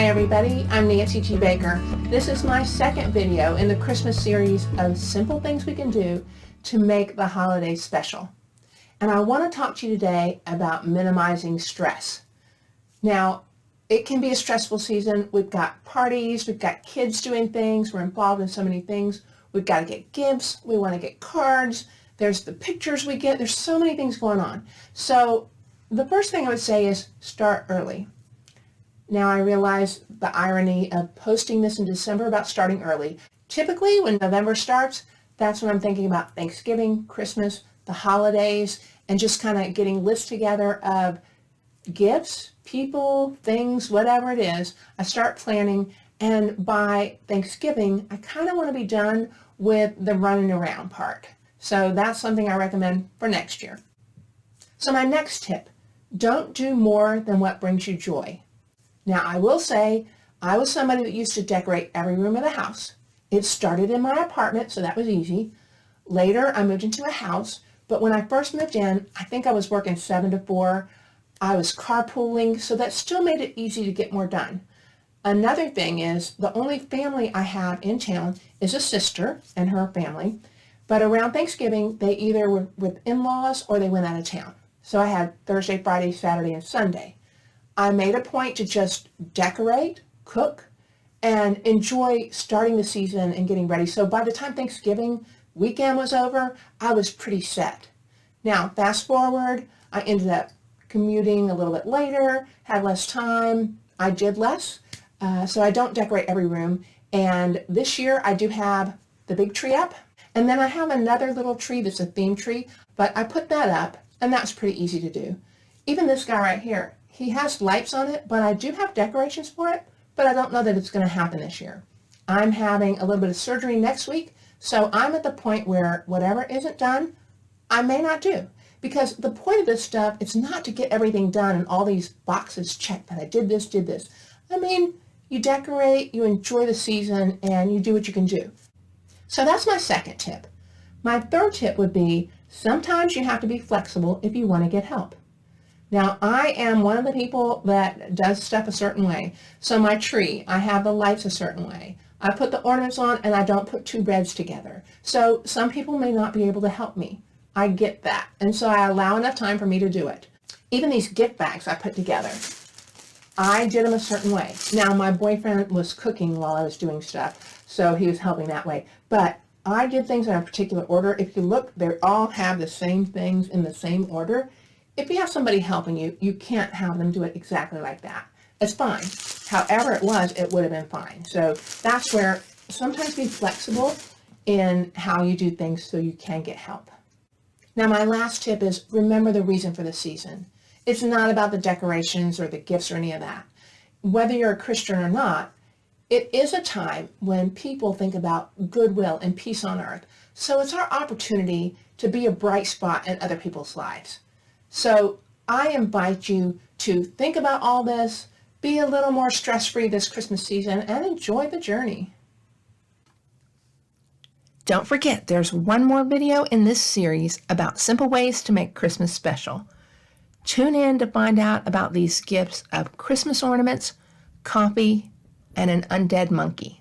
Hi everybody, I'm Nancy G. Baker. This is my second video in the Christmas series of simple things we can do to make the holidays special. And I want to talk to you today about minimizing stress. Now, it can be a stressful season. We've got parties, we've got kids doing things, we're involved in so many things. We've got to get gifts, we want to get cards, there's the pictures we get, there's so many things going on. So the first thing I would say is start early. Now I realize the irony of posting this in December about starting early. Typically when November starts, that's when I'm thinking about Thanksgiving, Christmas, the holidays, and just kind of getting lists together of gifts, people, things, whatever it is. I start planning, and by Thanksgiving, I kind of want to be done with the running around part. So that's something I recommend for next year. So my next tip, don't do more than what brings you joy. Now, I will say, I was somebody that used to decorate every room of the house. It started in my apartment, so that was easy. Later, I moved into a house, but when I first moved in, I think I was working 7 to 4. I was carpooling, so that still made it easy to get more done. Another thing is, the only family I have in town is a sister and her family, but around Thanksgiving, they either were with in-laws or they went out of town. So I had Thursday, Friday, Saturday, and Sunday. I made a point to just decorate, cook, and enjoy starting the season and getting ready. So by the time Thanksgiving weekend was over, I was pretty set. Now, fast forward, I ended up commuting a little bit later, had less time. I did less, so I don't decorate every room. And this year, I do have the big tree up. And then I have another little tree that's a theme tree, but I put that up, and that's pretty easy to do. Even this guy right here, he has lights on it, but I do have decorations for it, but I don't know that it's going to happen this year. I'm having a little bit of surgery next week, so I'm at the point where whatever isn't done, I may not do. Because the point of this stuff, it's not to get everything done and all these boxes checked that I did this, did this. I mean, you decorate, you enjoy the season, and you do what you can do. So that's my second tip. My third tip would be, sometimes you have to be flexible if you want to get help. Now, I am one of the people that does stuff a certain way. So my tree, I have the lights a certain way. I put the ornaments on and I don't put two beds together. So some people may not be able to help me. I get that. And so I allow enough time for me to do it. Even these gift bags I put together, I did them a certain way. Now, my boyfriend was cooking while I was doing stuff, so he was helping that way. But I did things in a particular order. If you look, they all have the same things in the same order. If you have somebody helping you, you can't have them do it exactly like that. It's fine. However it was, it would have been fine. So that's where sometimes be flexible in how you do things so you can get help. Now, my last tip is remember the reason for the season. It's not about the decorations or the gifts or any of that. Whether you're a Christian or not, it is a time when people think about goodwill and peace on earth. So it's our opportunity to be a bright spot in other people's lives. So I invite you to think about all this, be a little more stress-free this Christmas season, and enjoy the journey. Don't forget, there's one more video in this series about simple ways to make Christmas special. Tune in to find out about these gifts of Christmas ornaments, coffee, and an undead monkey.